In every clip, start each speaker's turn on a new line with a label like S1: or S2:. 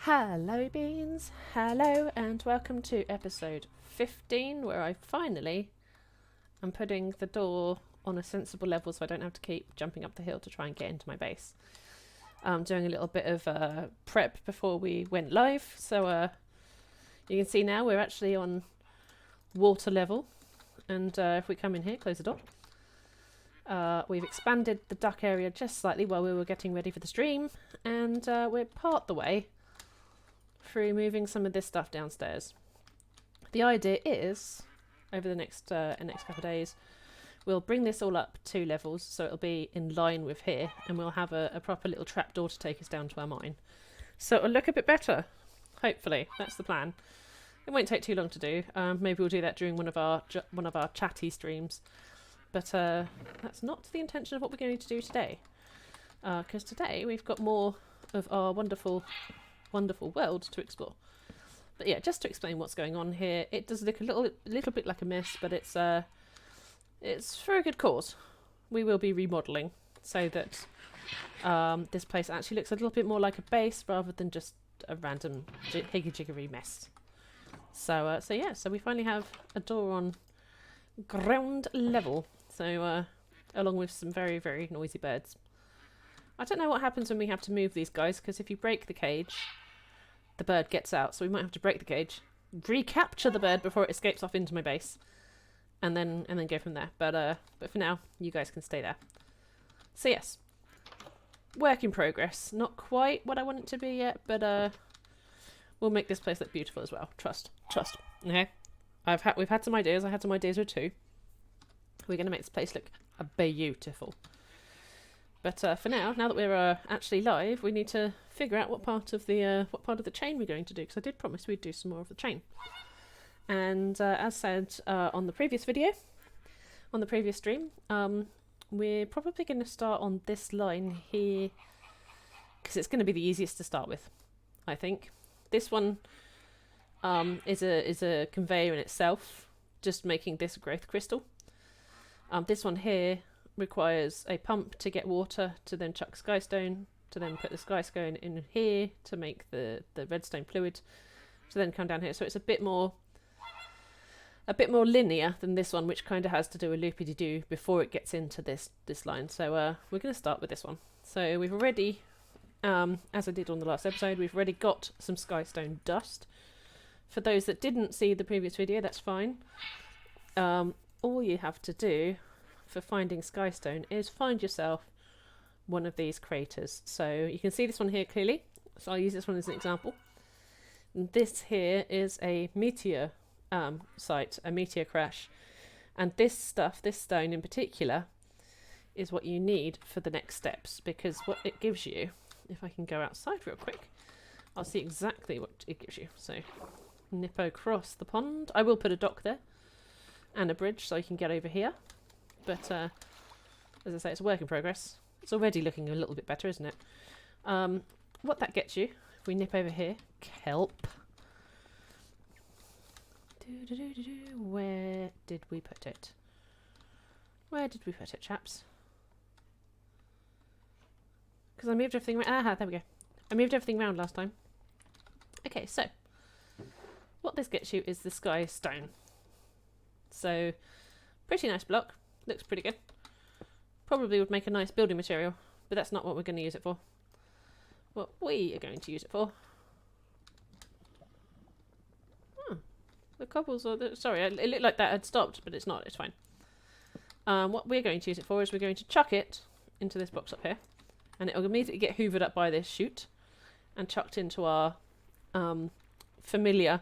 S1: Hello beans, hello and welcome to episode 15 where I finally am putting the door on a sensible level so I don't have to keep jumping up the hill to try and get into my base. I'm doing a little bit of prep before we went live, so you can see now we're actually on water level, and if we come in here, close the door, we've expanded the duck area just slightly while we were getting ready for the stream, and we're part the way through moving some of this stuff downstairs. The idea is, over the next couple of days, we'll bring this all up 2 levels, so it'll be in line with here, and we'll have a proper little trapdoor to take us down to our mine. So it'll look a bit better, hopefully. That's the plan. It won't take too long to do. Maybe we'll do that during one of our chatty streams, but that's not the intention of what we're going to do today. Because today we've got more of our wonderful world to explore. But yeah, just to explain what's going on here, it does look a little bit like a mess, but it's for a good cause. We will be remodeling so that this place actually looks a little bit more like a base rather than just a random higgy-jiggery mess. So we finally have a door on ground level. So along with some very, very noisy birds. I don't know what happens when we have to move these guys, because if you break the cage, the bird gets out. So we might have to break the cage, recapture the bird before it escapes off into my base, and then go from there. But for now, you guys can stay there. So yes, work in progress. Not quite what I want it to be yet, but we'll make this place look beautiful as well. Trust. Okay. We've had some ideas. I had some ideas or two. We're going to make this place look beautiful. But for now that we're actually live, we need to figure out what part of the chain we're going to do, because I did promise we'd do some more of the chain. And as said on the previous video, on the previous stream, we're probably going to start on this line here, because it's going to be the easiest to start with, I think. This one is a conveyor in itself, just making this growth crystal. This one here requires a pump to get water, to then chuck skystone, to then put the skystone in here to make the redstone fluid, to then come down here. So it's a bit more linear than this one, which kind of has to do a loopy-de-doo before it gets into this line. So we're going to start with this one. So we've already, as I did on the last episode, we've already got some skystone dust. For those that didn't see the previous video, that's fine. All you have to do for finding skystone is find yourself one of these craters. So you can see this one here clearly, so I'll use this one as an example. And this here is a meteor site, a meteor crash, and this stone in particular, is what you need for the next steps, because what it gives you, if I can go outside real quick, I'll see exactly what it gives you. So nip across the pond. I will put a dock there and a bridge so you can get over here. But as I say, it's a work in progress. It's already looking a little bit better, isn't it? What that gets you, if we nip over here, kelp. Where did we put it? Where did we put it, chaps? Because I moved everything around. Aha, there we go. I moved everything around last time. Okay, so what this gets you is the sky stone. So, pretty nice block. Looks pretty good. Probably would make a nice building material, but that's not what we're going to use it for. What we are going to use it for... the cobbles are... sorry, it looked like that had stopped, but it's not. It's fine. What we're going to use it for is we're going to chuck it into this box up here, and it'll immediately get hoovered up by this chute and chucked into our familiar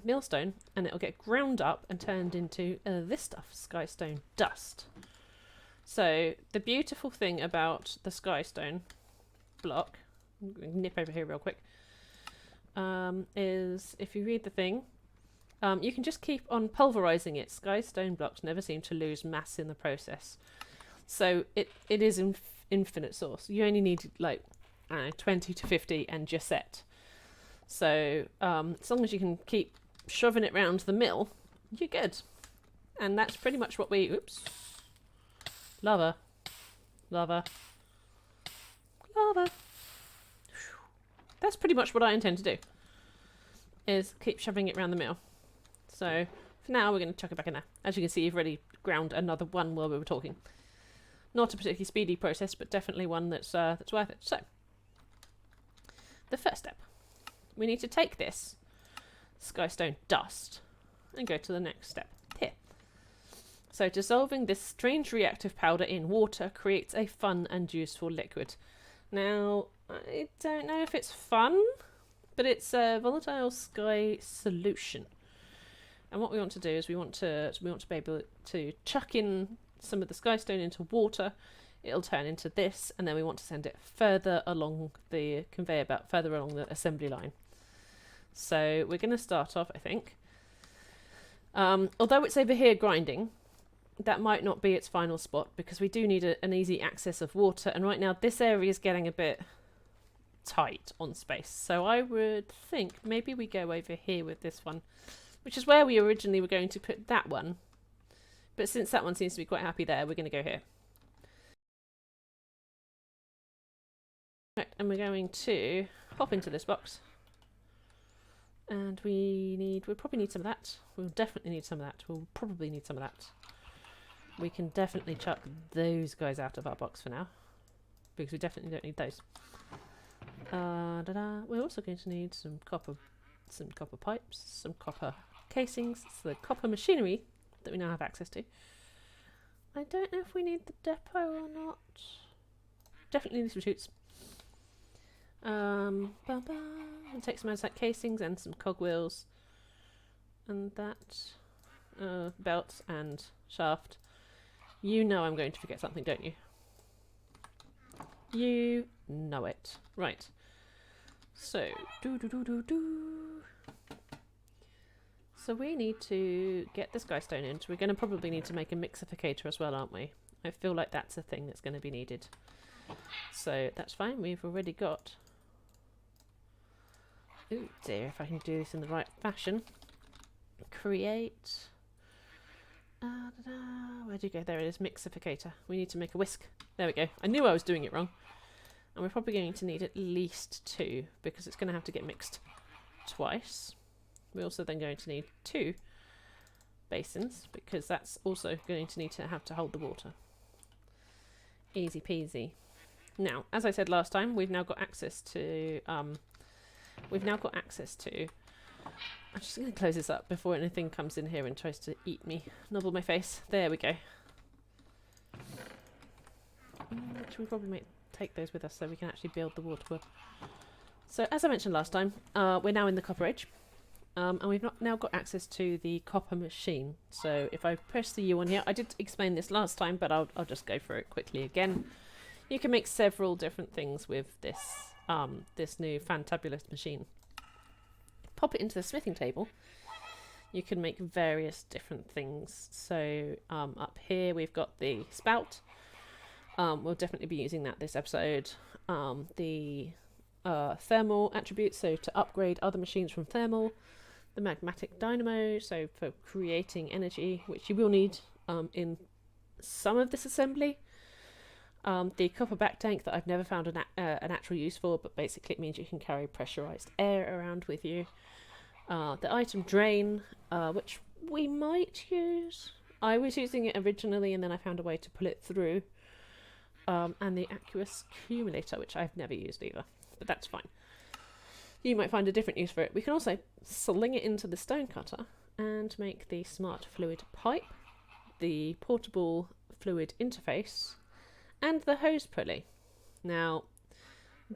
S1: millstone, and it'll get ground up and turned into this stuff, skystone dust. So the beautiful thing about the skystone block, I'm going to nip over here real quick, is if you read the thing, you can just keep on pulverizing it. Skystone blocks never seem to lose mass in the process, so it is infinite source. You only need like 20 to 50 and you're set. So as long as you can keep shoving it round the mill, you're good. And that's pretty much what we... Oops. Lava. that's pretty much what I intend to do, is keep shoving it around the mill. So for now, we're going to chuck it back in there. As you can see, you've already ground another one while we were talking. Not a particularly speedy process, but definitely one that's worth it. So the first step, we need to take this skystone dust and go to the next step here. So dissolving this strange reactive powder in water creates a fun and useful liquid. Now, I don't know if it's fun, but it's a volatile sky solution. And what we want to do is we want to be able to chuck in some of the skystone into water. It'll turn into this, and then we want to send it further along the conveyor belt, further along the assembly line. So we're going to start off, I think. Although it's over here grinding, that might not be its final spot, because we do need an easy access of water, and right now this area is getting a bit tight on space. So I would think maybe we go over here with this one, which is where we originally were going to put that one. But since that one seems to be quite happy there, we're going to go here. Right, and we're going to hop into this box. And we'll probably need some of that. We'll definitely need some of that. We'll probably need some of that. We can definitely chuck those guys out of our box for now, because we definitely don't need those. We're also going to need some copper pipes, some copper casings, so the copper machinery that we now have access to. I don't know if we need the depot or not. Definitely need some chutes. We'll take some outside casings and some cogwheels, and that belt and shaft. You know I'm going to forget something, don't you? You know it. Right. So, So we need to get this skystone in. So we're going to probably need to make a mixificator as well, aren't we? I feel like that's a thing that's going to be needed. So that's fine. We've already got... Ooh dear, if I can do this in the right fashion. Create... Where'd you go? There it is, mixificator. We need to make a whisk. There we go. I knew I was doing it wrong. And we're probably going to need at least 2, because it's going to have to get mixed twice. We're also then going to need 2 basins, because that's also going to need to have to hold the water. Easy peasy. Now, as I said last time, we've now got access to... I'm just going to close this up before anything comes in here and tries to eat me. Nobble my face. There we go. Should we probably take those with us so we can actually build the water wheel. So as I mentioned last time, we're now in the copper age. And we've now got access to the copper machine. So if I press the U on here, I did explain this last time, but I'll just go through it quickly again. You can make several different things with this this new fantabulous machine. Pop it into the smithing table. You can make various different things. So up here we've got the spout. We'll definitely be using that this episode. The thermal attributes, so to upgrade other machines from thermal. The magmatic dynamo, so for creating energy, which you will need in some of this assembly. The copper back tank that I've never found an actual use for, but basically it means you can carry pressurized air around with you. The item drain, which we might use. I was using it originally and then I found a way to pull it through. And the aqueous accumulator, which I've never used either, but that's fine. You might find a different use for it. We can also sling it into the stone cutter and make the smart fluid pipe, the portable fluid interface, and the hose pulley. Now,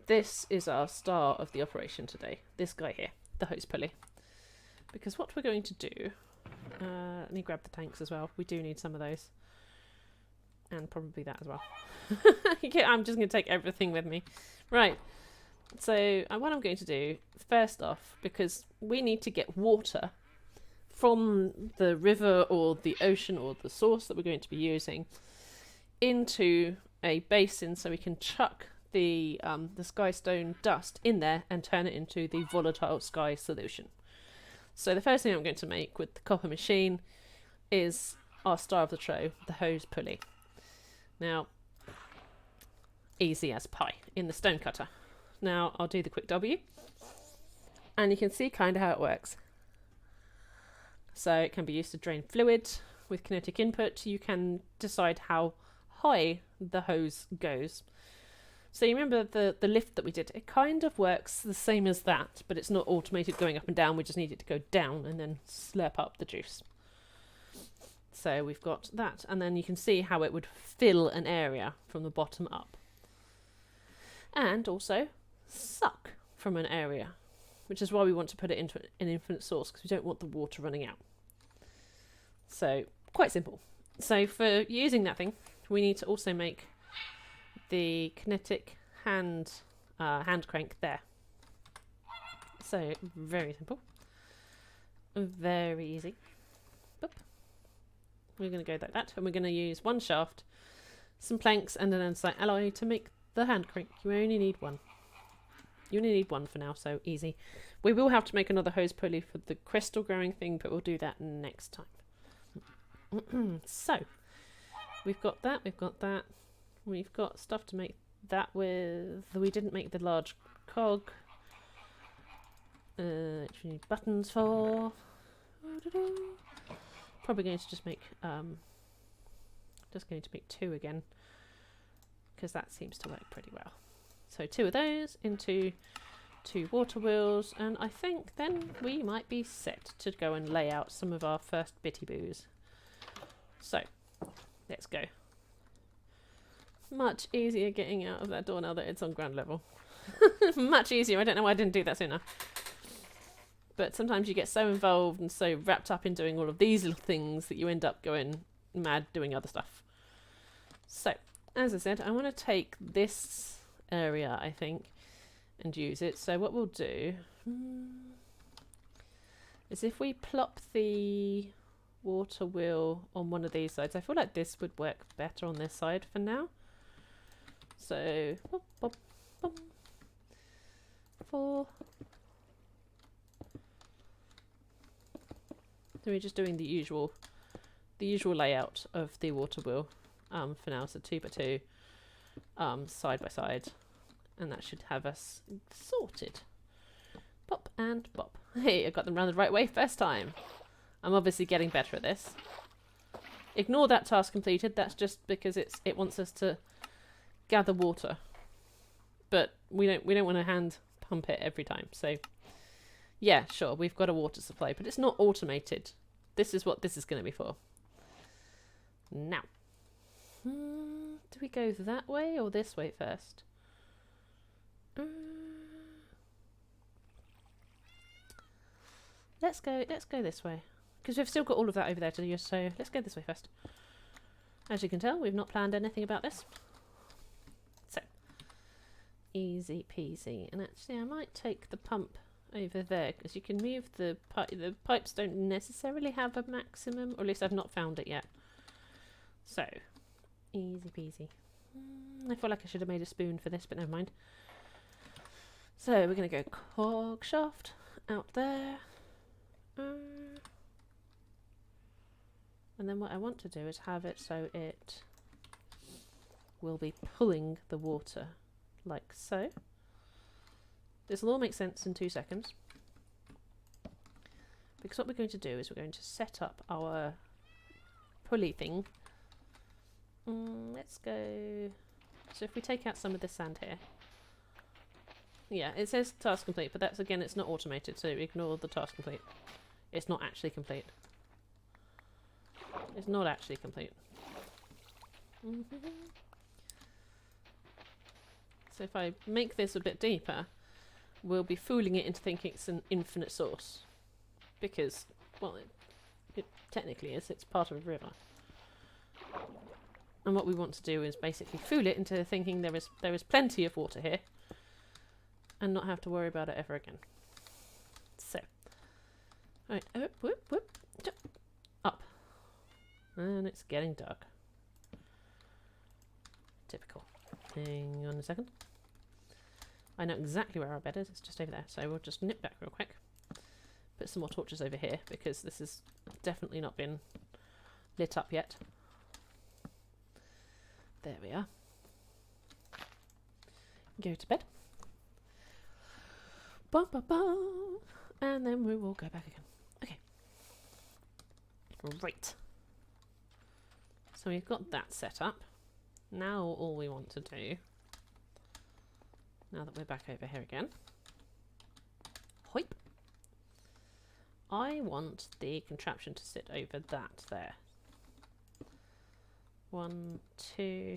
S1: this is our star of the operation today. This guy here, the hose pulley. Because what we're going to do... let me grab the tanks as well. We do need some of those. And probably that as well. I'm just going to take everything with me. Right. So what I'm going to do, first off, because we need to get water from the river or the ocean or the source that we're going to be using into a basin so we can chuck the skystone dust in there and turn it into the volatile sky solution. So the first thing I'm going to make with the copper machine is our star of the show, the hose pulley. Now, easy as pie in the stone cutter. Now I'll do the quick W, and you can see kind of how it works. So it can be used to drain fluid with kinetic input. You can decide how high the hose goes. So you remember the lift that we did? It kind of works the same as that, but it's not automated going up and down. We just need it to go down and then slurp up the juice. So we've got that, and then you can see how it would fill an area from the bottom up. And also suck from an area, which is why we want to put it into an infinite source, because we don't want the water running out. So quite simple. So for using that thing, we need to also make the kinetic hand crank there. So very simple, very easy. Boop. We're going to go like that, and we're going to use one shaft, some planks, and an andesite alloy to make the hand crank. You only need one. You only need one for now, so easy. We will have to make another hose pulley for the crystal growing thing, but we'll do that next time. So we've got that, we've got that. We've got stuff to make that with. We didn't make the large cog, which we need buttons for. Probably going to just make two again, because that seems to work pretty well. So 2 of those into 2 water wheels, and I think then we might be set to go and lay out some of our first bitty boos. So let's go. Much easier getting out of that door now that it's on ground level. Much easier. I don't know why I didn't do that sooner. But sometimes you get so involved and so wrapped up in doing all of these little things that you end up going mad doing other stuff. So, as I said, I want to take this area, I think, and use it. So what we'll do is if we plop the water wheel on one of these sides, I feel like this would work better on this side for now. So, boop, boop, boop. 4. So we're just doing the usual layout of the water wheel for now. So 2 by 2, side by side, and that should have us sorted. Pop and pop. Hey, I got them round the right way first time. I'm obviously getting better at this. Ignore that task completed. That's just because it wants us to gather water, but we don't want to hand pump it every time. So yeah, sure, we've got a water supply, but it's not automated. This is what this is going to be for. Now, do we go that way or this way first? Let's go this way, because we've still got all of that over there to do, so let's go this way first. As you can tell, we've not planned anything about this. So, easy peasy. And actually I might take the pump over there, because you can move the pipes don't necessarily have a maximum, or at least I've not found it yet. So, easy peasy. I feel like I should have made a spoon for this, but never mind. So we're going to go cog shaft out there. And then what I want to do is have it so it will be pulling the water like so. This will all make sense in 2 seconds. Because what we're going to do is we're going to set up our pulley thing. Let's go. So if we take out some of this sand here. Yeah, it says task complete, but that's, again, it's not automated, so ignore the task complete. It's not actually complete. It's not actually complete. So if I make this a bit deeper, we'll be fooling it into thinking it's an infinite source. Because, well, it technically is. It's part of a river. And what we want to do is basically fool it into thinking there is plenty of water here, and not have to worry about it ever again. So, right, whoop, whoop, up, and it's getting dark. Typical. Hang on a second. I know exactly where our bed is. It's just over there. So we'll just nip back real quick. Put some more torches over here, because this has definitely not been lit up yet. There we are. Go to bed. Ba, ba, ba. And then we will go back again. Okay. Right. So we've got that set up. Now all we want to do, now that we're back over here again, hoip, I want the contraption to sit over that there. 1, 2,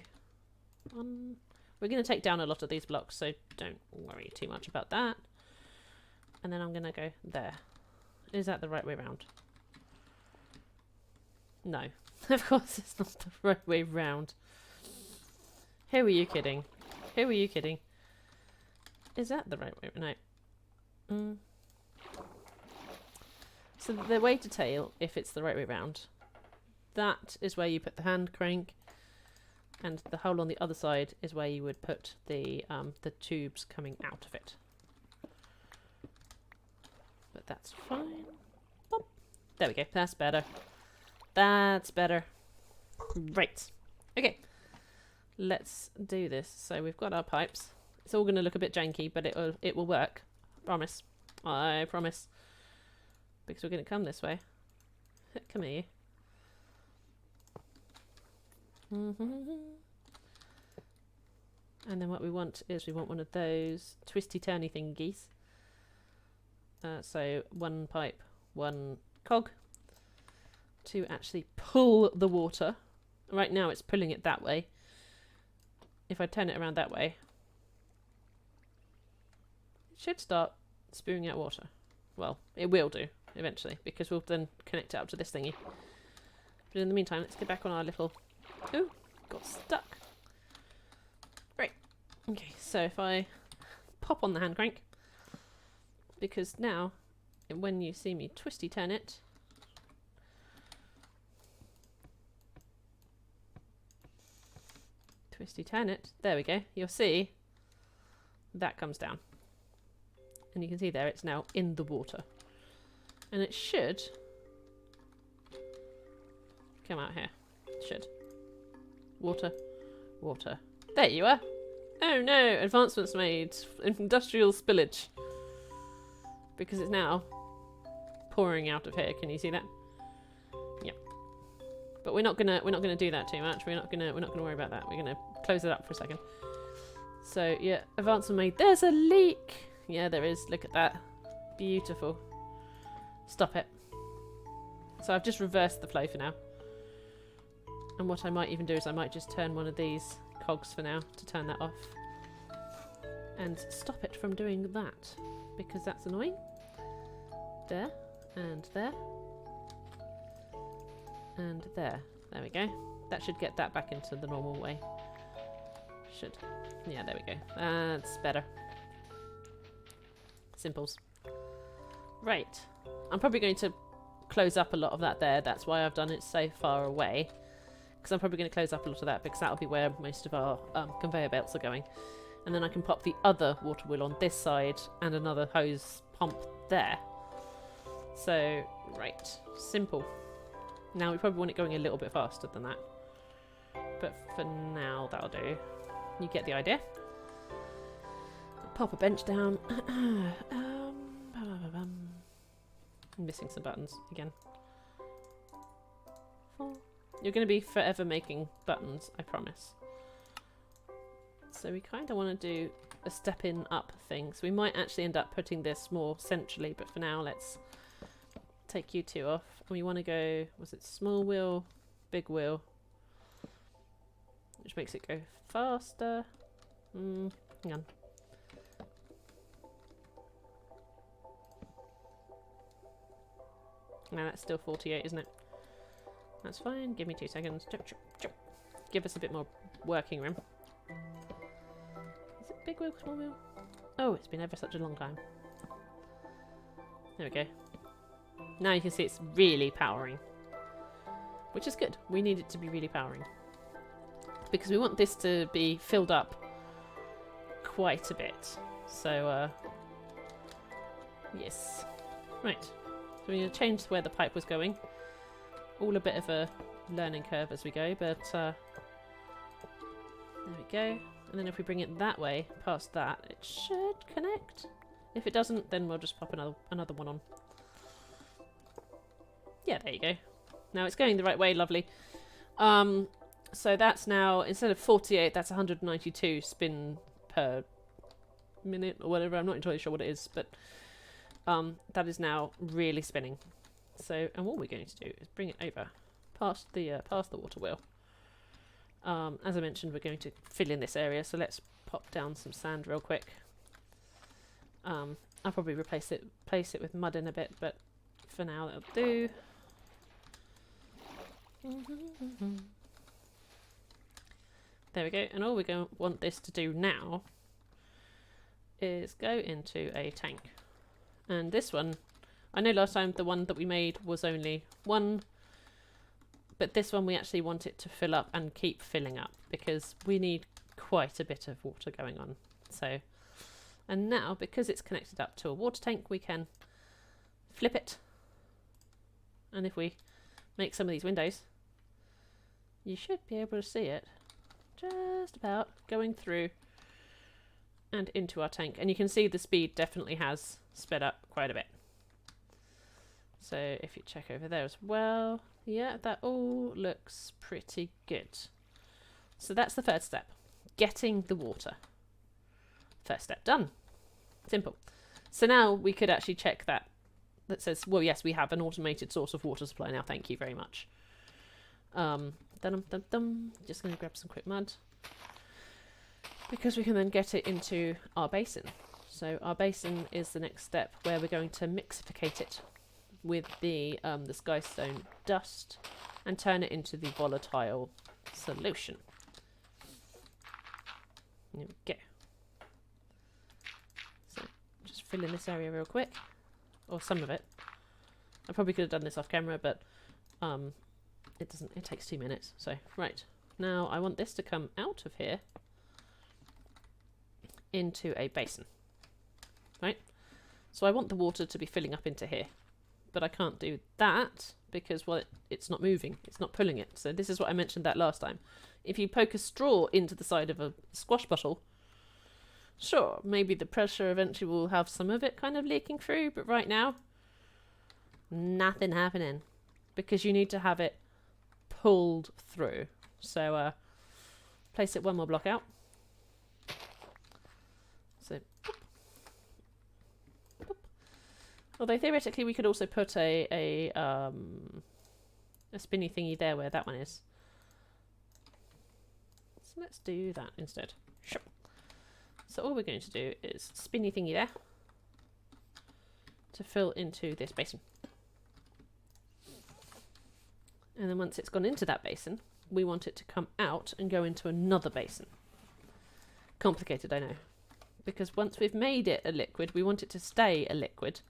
S1: 1. We're going to take down a lot of these blocks, so don't worry too much about that. And then I'm going to go there. Is that the right way round? No. Of course it's not the right way round. Who are you kidding? Who are you kidding? Is that the right way? No. So the way to tail, if it's the right way round, that is where you put the hand crank, and the hole on the other side is where you would put the tubes coming out of it. But that's fine. Boop. There we go. That's better. That's better. Right. Okay. Let's do this. So we've got our pipes. It's all going to look a bit janky, but it will work. Promise. I promise. Because we're going to come this way. Come here. And then what we want is we want one of those twisty-turny thingies. So one pipe, one cog to actually pull the water. Right now it's pulling it that way. If I turn it around that way, it should start spewing out water. Well, it will do eventually, because we'll then connect it up to this thingy. But in the meantime, let's get back on our little... Ooh, got stuck. Right. Okay, so if I pop on the hand crank, because now, when you see me twisty turn it, there we go, you'll see that comes down. And you can see there it's now in the water. And it should come out here. It should. Water. Water. There you are. Oh no, advancements made. Industrial spillage. Because it's now pouring out of here. Can you see that? Yep. But we're not gonna do that too much. We're not gonna worry about that. We're gonna close it up for a second. So yeah, advancement made. There's a leak. Yeah, there is. Look at that. Beautiful. Stop it. So I've just reversed the flow for now. And what I might even do is I might just turn one of these cogs for now to turn that off. And stop it from doing that. Because that's annoying. There. And there. And there. There we go. That should get that back into the normal way. Should. Yeah, there we go. That's better. Simples. Right. I'm probably going to close up a lot of that there. That's why I've done it so far away. Because I'm probably going to close up a lot of that because that'll be where most of our conveyor belts are going. And then I can pop the other water wheel on this side and another hose pump there. So, right. Simple. Now we probably want it going a little bit faster than that. But for now, that'll do. You get the idea. Pop a bench down. I'm missing some buttons again. 4. You're going to be forever making buttons, I promise. So we kind of want to do a step in up thing. So we might actually end up putting this more centrally, but for now let's take you two off. And we want to go, was it small wheel, big wheel? Which makes it go faster. Hang on. No, that's still 48, isn't it? That's fine. Give me 2 seconds. Chop, chop, chop. Give us a bit more working room. Is it big wheel, small wheel? Oh, it's been ever such a long time. There we go. Now you can see it's really powering. Which is good. We need it to be really powering. Because we want this to be filled up quite a bit. So, yes. Right. So we're going to change where the pipe was going. All a bit of a learning curve as we go, but there we go. And then if we bring it that way, past that, it should connect. If it doesn't, then we'll just pop another one on. Yeah, there you go. Now it's going the right way, lovely. So that's now, instead of 48, that's 192 spin per minute or whatever. I'm not entirely sure what it is, but that is now really spinning. So, and what we're going to do is bring it over past the water wheel. As I mentioned, we're going to fill in this area, so let's pop down some sand real quick. I'll probably place it with mud in a bit, but for now that'll do. There we go, and all we're going to want this to do now is go into a tank. And this one, I know last time the one that we made was only one, but this one we actually want it to fill up and keep filling up because we need quite a bit of water going on. So, and now because it's connected up to a water tank, we can flip it. And if we make some of these windows, you should be able to see it just about going through and into our tank. And you can see the speed definitely has sped up quite a bit. So if you check over there as well, yeah, that all looks pretty good. So that's the first step, getting the water. First step done. Simple. So now we could actually check that says, well, yes, we have an automated source of water supply now. Thank you very much. Just going to grab some quick mud because we can then get it into our basin. So our basin is the next step where we're going to mixificate it with the skystone dust and turn it into the volatile solution. There we go. So just fill in this area real quick, or some of it. I probably could have done this off camera, but it doesn't. It takes 2 minutes. So right now I want this to come out of here into a basin. Right. So I want the water to be filling up into here, but I can't do that because, well, it's not moving. It's not pulling it. So this is what I mentioned that last time. If you poke a straw into the side of a squash bottle, sure, maybe the pressure eventually will have some of it kind of leaking through, but right now, nothing happening because you need to have it pulled through. So place it one more block out. So, boop, boop. Although theoretically we could also put a spinny thingy there where that one is. So let's do that instead. Sure. So all we're going to do is spinny thingy there to fill into this basin. And then once it's gone into that basin, we want it to come out and go into another basin. Complicated, I know. Because once we've made it a liquid, we want it to stay a liquid.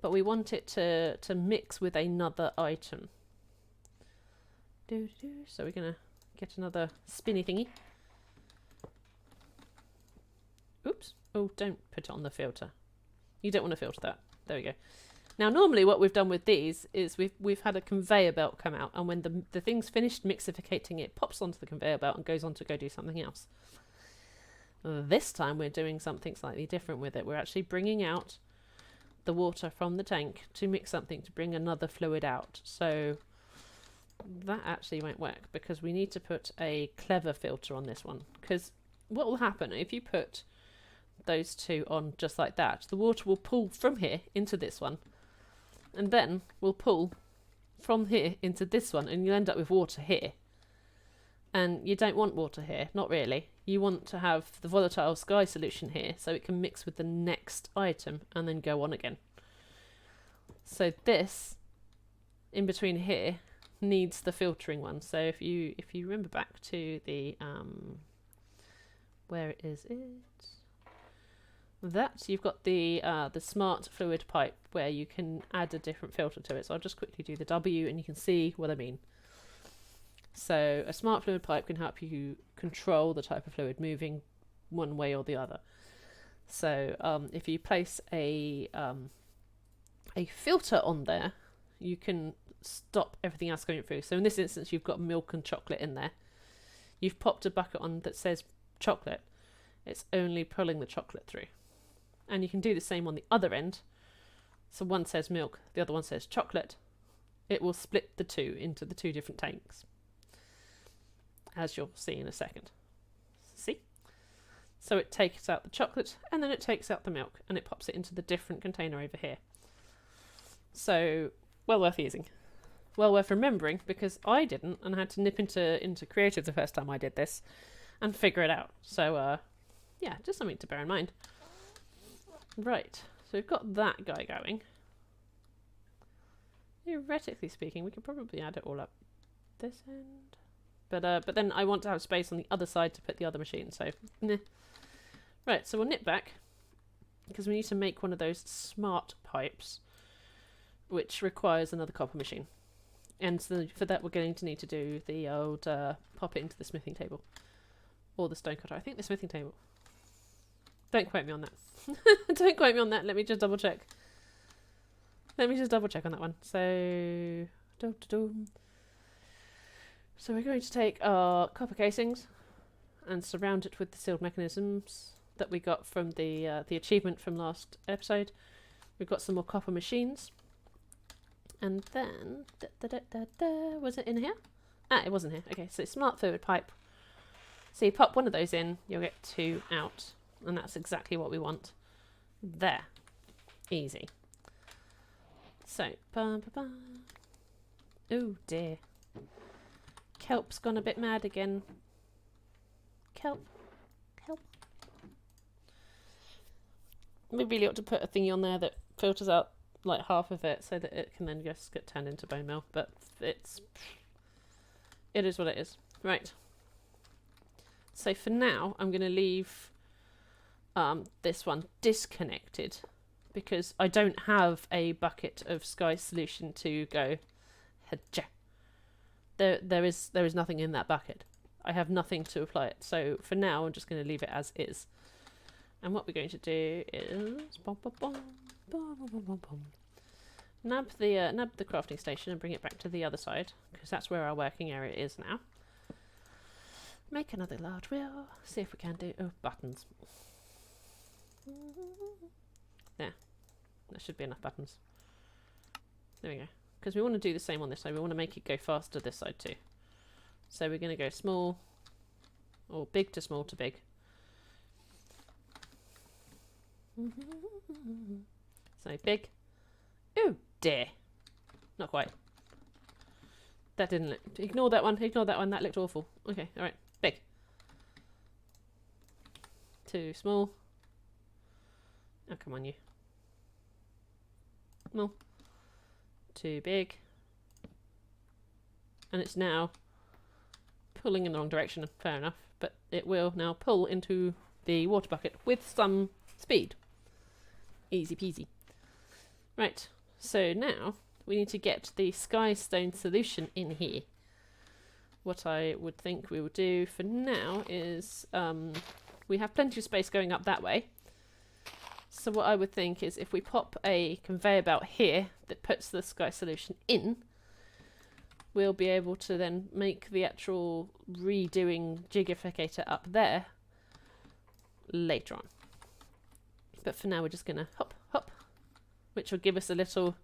S1: But we want it to mix with another item. So we're going to get another spinny thingy. Oops. Oh, don't put it on the filter. You don't want to filter that. There we go. Now, normally what we've done with these is we've had a conveyor belt come out, and when the thing's finished mixificating, it pops onto the conveyor belt and goes on to go do something else. This time we're doing something slightly different with it. We're actually bringing out the water from the tank to mix something to bring another fluid out. So that actually won't work because we need to put a clever filter on this one. Because what will happen if you put those two on just like that, the water will pull from here into this one, and then we'll pull from here into this one, and you'll end up with water here. And you don't want water here, not really. You want to have the volatile sky solution here so it can mix with the next item and then go on again. So this in between here needs the filtering one. So if you remember back to the where is it? That you've got the smart fluid pipe where you can add a different filter to it. So I'll just quickly do the W and you can see what I mean. So a smart fluid pipe can help you control the type of fluid moving one way or the other. So if you place a filter on there, you can stop everything else going through. So in this instance, you've got milk and chocolate in there. You've popped a bucket on that says chocolate. It's only pulling the chocolate through. And you can do the same on the other end. So one says milk, the other one says chocolate. It will split the two into the two different tanks, as you'll see in a second. See? So it takes out the chocolate and then it takes out the milk and it pops it into the different container over here. So, well worth using. Well worth remembering, because I didn't, and I had to nip into Creative the first time I did this and figure it out. So, yeah, just something to bear in mind. Right, so we've got that guy going. Theoretically speaking, we could probably add it all up this end. But then I want to have space on the other side to put the other machine, so nah. Right, so we'll nip back, because we need to make one of those smart pipes, which requires another copper machine. And so for that we're going to need to do the old pop it into the smithing table. Or the stone cutter. I think the smithing table. Don't quote me on that. Don't quote me on that. Let me just double check. Let me just double check on that one. So, so we're going to take our copper casings and surround it with the sealed mechanisms that we got from the achievement from last episode. We've got some more copper machines. And then, was it in here? Ah, it wasn't here. Okay, so smart fluid pipe. So you pop one of those in, you'll get two out. And that's exactly what we want. There. Easy. So, oh dear. Kelp's gone a bit mad again. Kelp. We really ought to put a thingy on there that filters out like half of it so that it can then just get turned into bone meal. But it is what it is. Right. So for now, I'm going to leave this one disconnected, because I don't have a bucket of Sky solution to go. There is nothing in that bucket. I have nothing to apply it. So for now, I'm just going to leave it as is. And what we're going to do is nab the crafting station and bring it back to the other side, because that's where our working area is now. Make another large wheel. See if we can do buttons. There should be enough buttons. There we go. Because we want to do the same on this side. We want to make it go faster this side too. So we're going to go small, or big to small to big. So big. Oh dear. Not quite. That didn't look. Ignore that one. Ignore that one. That looked awful. Okay, alright. Big. Too small. Oh, come on, you. Small. Too big. And it's now pulling in the wrong direction. Fair enough. But it will now pull into the water bucket with some speed. Easy peasy. Right. So now we need to get the Sky Stone solution in here. What I would think we will do for now is we have plenty of space going up that way. So what I would think is if we pop a conveyor belt here that puts the Sky solution in, we'll be able to then make the actual redoing jigificator up there later on. But for now we're just going to hop, hop, which will give us a little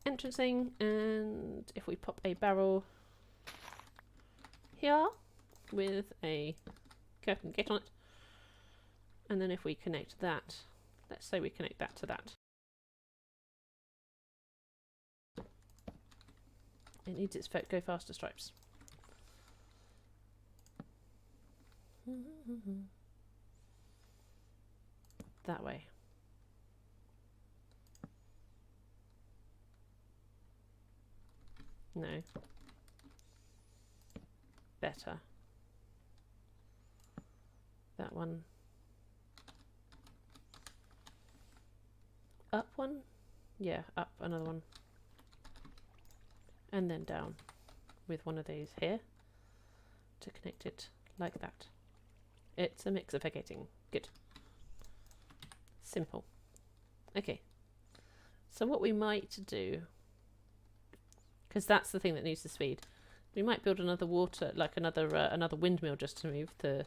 S1: entrancing. And if we pop a barrel here with a curtain gate on it, and then if we connect that, let's say we connect that to that. It needs its go faster stripes. That way. No. Better. That one. Up one? Yeah, up another one. And then down with one of these here to connect it like that. It's a mixifying. Good. Simple. Okay. So what we might do, because that's the thing that needs the speed, we might build another another windmill just to move the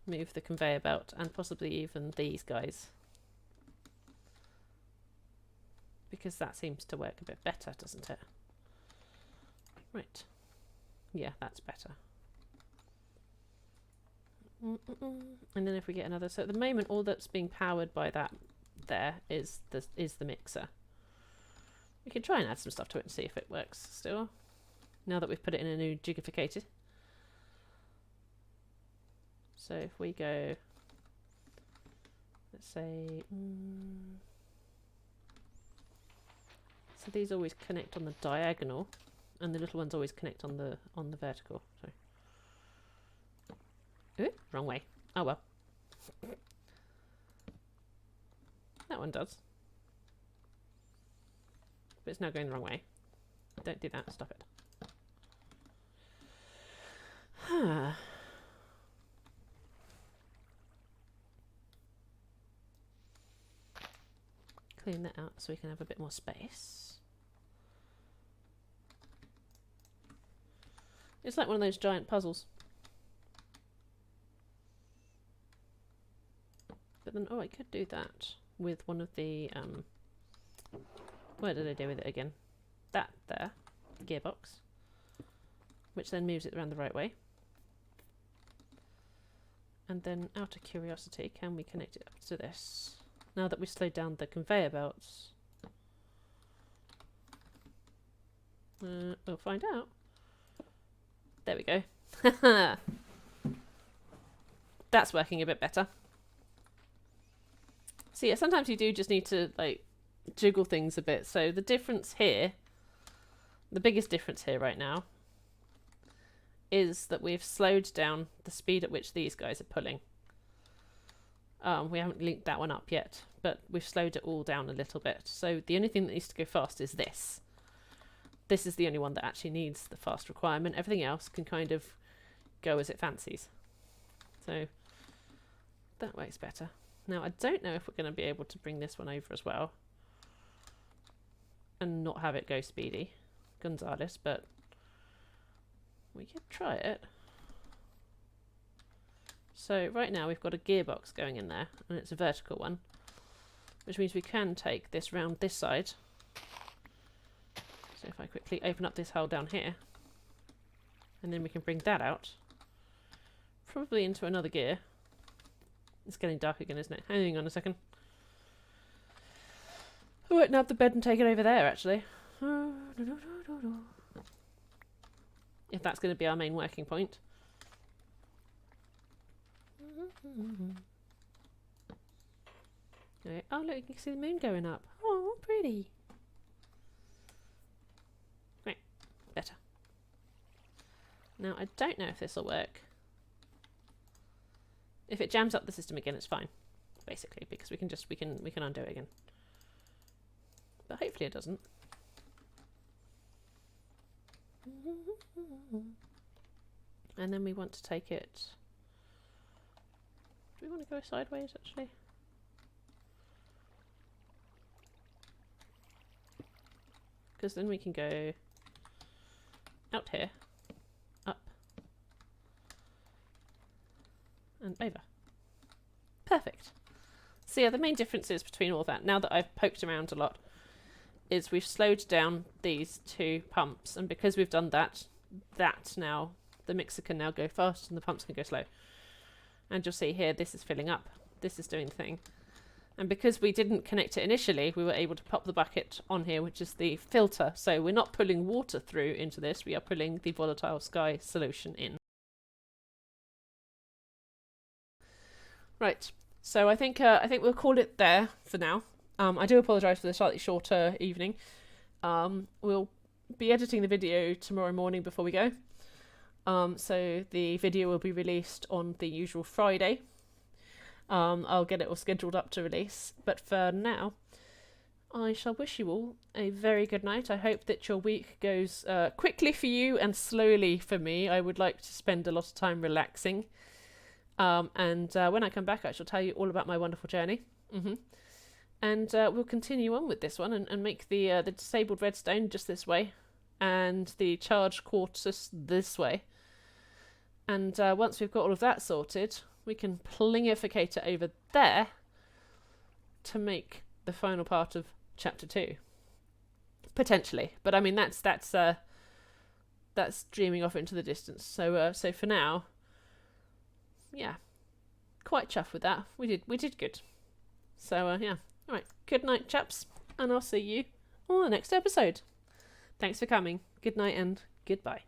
S1: move the conveyor belt and possibly even these guys, because that seems to work a bit better, doesn't it? Right. Yeah, that's better. And then if we get another, so at the moment all that's being powered by that there is the mixer. We can try and add some stuff to it and see if it works still, now that we've put it in a new jigificator. So if we go, let's say, so these always connect on the diagonal, and the little ones always connect on the vertical. Sorry. Ooh, wrong way. Oh well. That one does. But it's now going the wrong way. Don't do that. Stop it. Clean that out so we can have a bit more space. It's like one of those giant puzzles. But then, oh, I could do that with one of the, what did I do with it again? That there, gearbox, which then moves it around the right way. And then, out of curiosity, can we connect it up to this? Now that we've slowed down the conveyor belts. We'll find out. There we go. That's working a bit better. So yeah, sometimes you do just need to like jiggle things a bit. So the difference here, the biggest difference here right now, is that we've slowed down the speed at which these guys are pulling. We haven't linked that one up yet, but we've slowed it all down a little bit. So the only thing that needs to go fast is this. This is the only one that actually needs the fast requirement. Everything else can kind of go as it fancies. So that works better. Now, I don't know if we're going to be able to bring this one over as well and not have it go speedy, Gonzalez, but we could try it. So right now we've got a gearbox going in there, and it's a vertical one, which means we can take this round this side. So if I quickly open up this hole down here, and then we can bring that out, probably into another gear. It's getting dark again, isn't it? Hang on a second. I won't nab the bed and take it over there, actually. If that's going to be our main working point. Okay. Oh, look, you can see the moon going up. Oh, pretty. Right, better. Now, I don't know if this will work. If it jams up the system again, it's fine, basically, because we can undo it again. But hopefully it doesn't. And then we want to take it. Do we want to go sideways, actually? Because then we can go out here, up, and over. Perfect. So yeah, the main differences between all that, now that I've poked around a lot, is we've slowed down these two pumps, and because we've done that, now the mixer can now go fast and the pumps can go slow. And you'll see here, this is filling up, this is doing the thing. And because we didn't connect it initially, we were able to pop the bucket on here, which is the filter. So we're not pulling water through into this, we are pulling the volatile sky solution in. Right, so I think we'll call it there for now. I do apologise for the slightly shorter evening. We'll be editing the video tomorrow morning before we go. So the video will be released on the usual Friday. I'll get it all scheduled up to release. But for now, I shall wish you all a very good night. I hope that your week goes quickly for you and slowly for me. I would like to spend a lot of time relaxing. And when I come back, I shall tell you all about my wonderful journey. And we'll continue on with this one and make the disabled redstone just this way, and the charged quartz this way. And once we've got all of that sorted, we can plingificate it over there to make the final part of chapter 2. Potentially. But I mean, that's dreaming off into the distance. So for now, yeah, quite chuffed with that. We did good. So yeah. All right. Good night, chaps, and I'll see you on the next episode. Thanks for coming. Good night and goodbye.